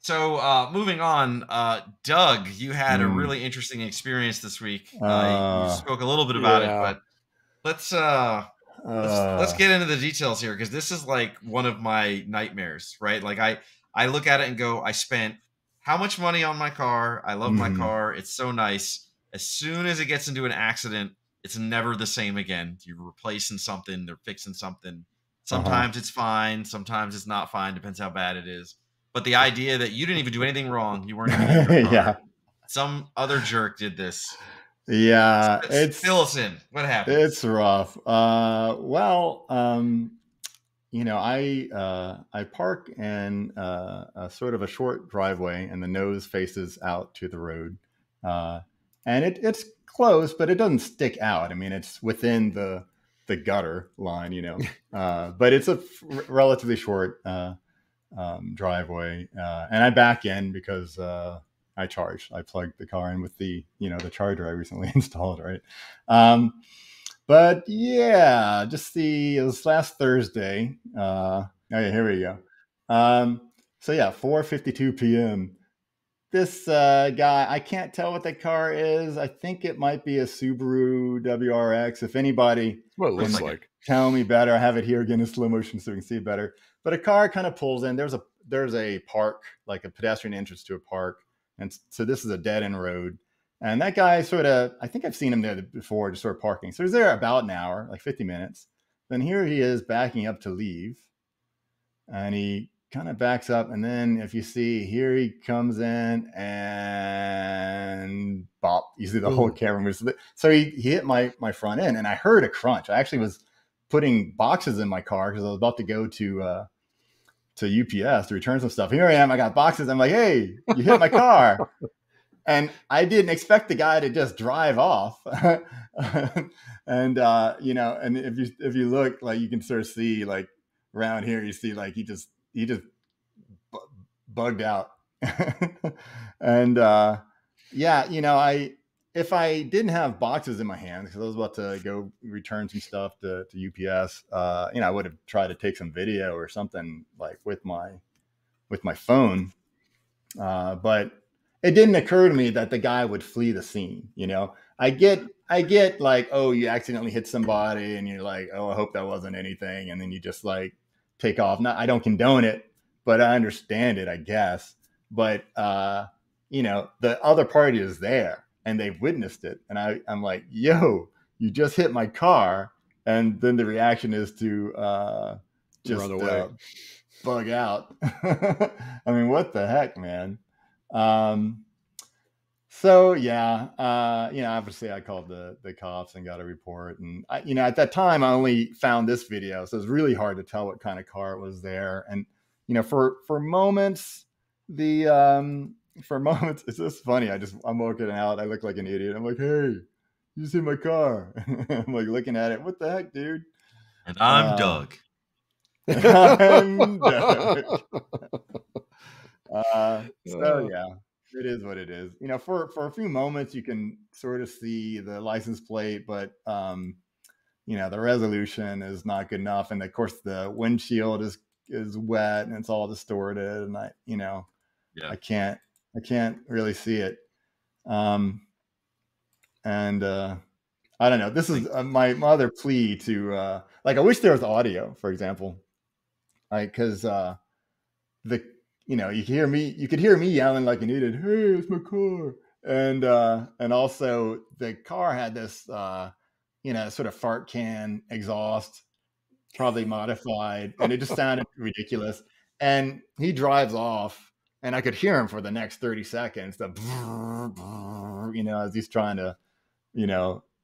So, moving on, Doug, you had a Mm. really interesting experience this week. You Uh, spoke a little bit about it, Yeah. but let's uh let's uh, get into the details here because this is like one of my nightmares, right? Like I look at it and go, I spent how much money on my car? I love my mhm. car. It's so nice. As soon as it gets into an accident, it's never the same again. You're replacing something, they're fixing something. Uh-huh. Sometimes it's fine, sometimes it's not fine, depends how bad it is. But the idea that you didn't even do anything wrong, you weren't even in your car. Yeah. Some other jerk did this. Yeah, Fill us in. What happened? it's rough. Well, I park in a sort of a short driveway, and the nose faces out to the road, uh, and it's close, but it doesn't stick out. I mean, it's within the gutter line, but it's a relatively short driveway, and I back in because I charge. I plugged the car in with the charger I recently installed, right? Um, but yeah, it was last Thursday. Okay, here we go. So yeah, 4:52 p.m. This guy, I can't tell what the car is. I think it might be a Subaru WRX. If anybody That's what it Looks looks can like it. like. tell me better, I have it here again in slow motion so we can see it better. But a car kind of pulls in. There's a park, like a pedestrian entrance to a park, and so this is a dead end road. And that guy sort of, I think I've seen him there before, just sort of parking. So he's there about an hour, like 50 minutes. Then here he is backing up to leave, and he kind of backs up, and then if you see here, he comes in and bop, you see the whole Ooh. camera moves. So he hit my front end, and I heard a crunch. I actually was putting boxes in my car because I was about to go to UPS to return some stuff. Here I am, I got boxes. I'm like, hey, you hit my car. And I didn't expect the guy to just drive off. And and if you look, like, you can sort of see, like, around here, you see, like, he just bugged out. And yeah, I if I didn't have boxes in my hand because I was about to go return some stuff to UPS, I would have tried to take some video or something, like, with my phone. But it didn't occur to me that the guy would flee the scene. I get like, oh, you accidentally hit somebody, and you're like, oh, I hope that wasn't anything, and then you just, like, take off. Not, I don't condone it, but I understand it, I guess. But the other party is there, and they've witnessed it, and I'm like, yo, you just hit my car, and then the reaction is to just Run away. bug out. I mean, what the heck, man? Um, so yeah, obviously I called the cops and got a report, and at that time I only found this video, so it's really hard to tell what kind of car it was there. And for moments, the for moments, it's just funny. I'm walking out, I look like an idiot. I'm like, hey, you see my car? I'm like looking at it. What the heck, dude? And I'm Uh, Doug. I'm Doug. So Uh, yeah, it is what it is. For a few moments you can sort of see the license plate, but the resolution is not good enough, and of course the windshield is wet and it's all distorted, and Yeah. I can't I can't really see it. Um, and I don't know. This is my other plea to, like, I wish there was audio, for example, like, because the you could hear me yelling like an idiot, hey, it's my car. And also the car had this sort of fart can exhaust, probably modified, and it just sounded ridiculous. And he drives off, and I could hear him for the next 30 seconds, as he's trying to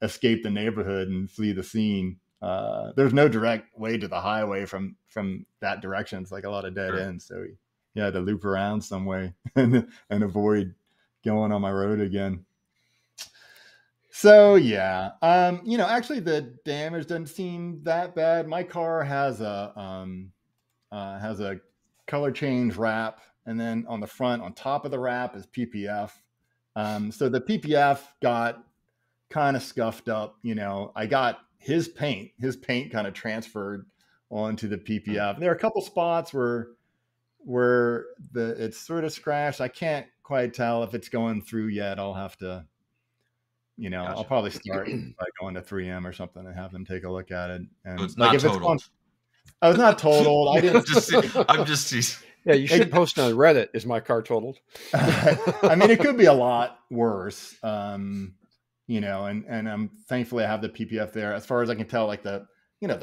escape the neighborhood and flee the scene. There's no direct way to the highway from that direction. It's like a lot of dead Sure. ends, so he had to loop around some way and avoid going on my road again. So yeah, actually the damage doesn't seem that bad. My car has a color change wrap, and then on the front, on top of the wrap, is PPF. So the PPF got kind of scuffed up. I got his paint kind of transferred onto the PPF. There are a couple spots where it's sort of scratched. I can't quite tell if it's going through yet. I'll have to, I'll Gotcha. probably start by going to 3M or something and have them take a look at it. So And it's like not if it's on, totaled. I was not totaled. I didn't. I'm just teasing. Yeah, you should post on Reddit. Is my car totaled? I mean, it could be a lot worse. And thankfully I have the PPF there. As far as I can tell, like the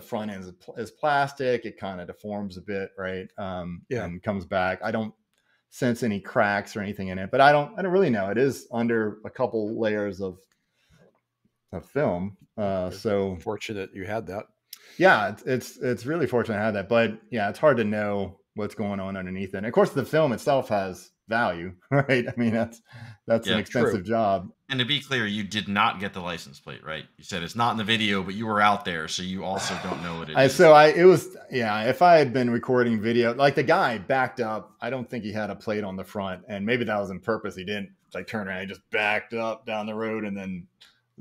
front end is plastic. It kind of deforms a bit, right? And comes back. I don't sense any cracks or anything in it, but I don't really know. It is under a couple layers of film. So fortunate you had that. Yeah, it's really fortunate I had that, but yeah, it's hard to know what's going on underneath it. And of course, the film itself has value, right? I mean, that's an expensive job. And to be clear, you did not get the license plate, right? You said it's not in the video, but you were out there, so you also don't know what it is. So if I had been recording video, like the guy backed up, I don't think he had a plate on the front, and maybe that was on purpose. He didn't like turn around, he just backed up down the road and then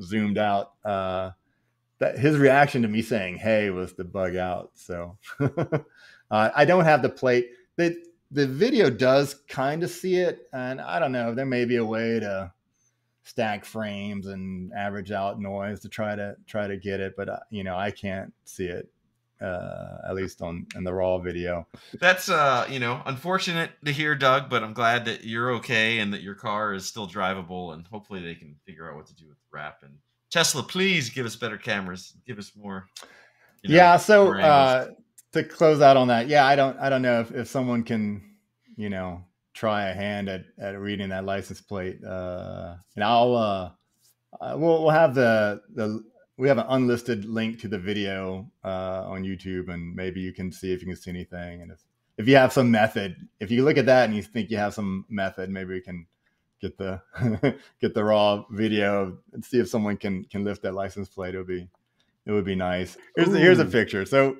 zoomed out. That his reaction to me saying "Hey" was to bug out. So I don't have the plate. The video does kind of see it, and I don't know. There may be a way to stack frames and average out noise to try to get it, but I can't see it, at least in the raw video. That's unfortunate to hear, Doug, but I'm glad that you're okay and that your car is still drivable, and hopefully they can figure out what to do with the wrap. And Tesla, please give us better cameras, give us more. So to close out on that, I don't know if someone can try a hand at reading that license plate, and I'll we'll have we have an unlisted link to the video on YouTube, and maybe you can see if you can see anything, and if you have some method, if you look at that and you think you have some method, maybe we can get the get the raw video and see if someone can lift that license plate. It would be nice. Here's a picture. So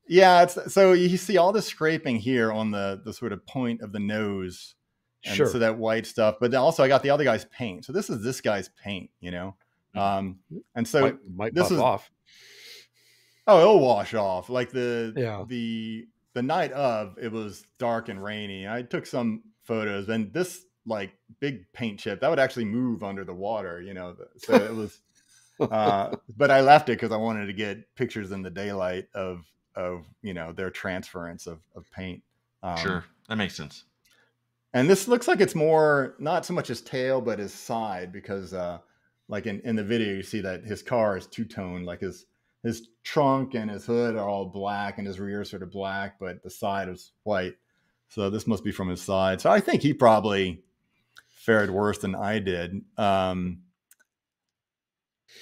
yeah, so you see all the scraping here on the sort of point of the nose, and so that white stuff. But then also I got the other guy's paint. So this is this guy's paint, and so might this is off. Oh, it'll wash off. Like the night of, it was dark and rainy. I took some photos, and this like big paint chip that would actually move under the water, so it was but I left it because I wanted to get pictures in the daylight of their transference of paint. Sure, that makes sense. And this looks like it's more not so much his tail but his side, because like in the video you see that his car is two-tone, like his trunk and his hood are all black and his rear is sort of black, but the side is white. So this must be from his side. So I think he probably fared worse than I did.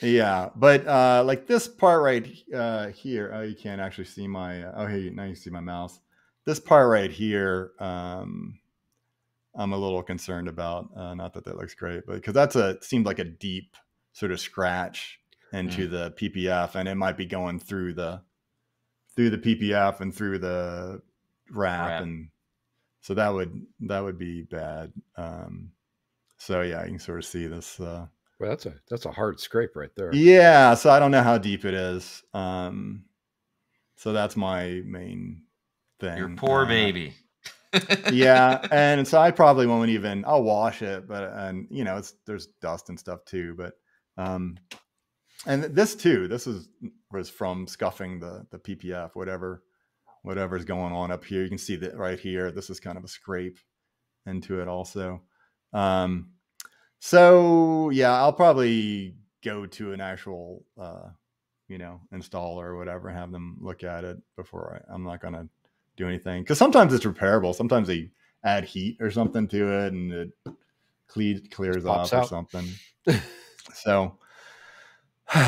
Yeah, but like this part right here, you can't actually see my, hey, now you see my mouse. This part right here, I'm a little concerned about. Not that looks great, but because seemed like a deep sort of scratch into the PPF, and it might be going through the PPF and through the wrap, and so that would be bad. So yeah, you can sort of see this. Well, that's a hard scrape right there. Yeah, so I don't know how deep it is. So that's my main thing. Your poor baby. Yeah, and so I probably won't even. I'll wash it, but there's dust and stuff too. But and this too. This was from scuffing the PPF, whatever's going on up here. You can see that right here. This is kind of a scrape into it also. So yeah, I'll probably go to an actual, installer or whatever, and have them look at it before I'm not going to do anything. Cause sometimes it's repairable. Sometimes they add heat or something to it and it clears off or something. So, all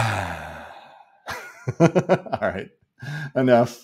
right, enough.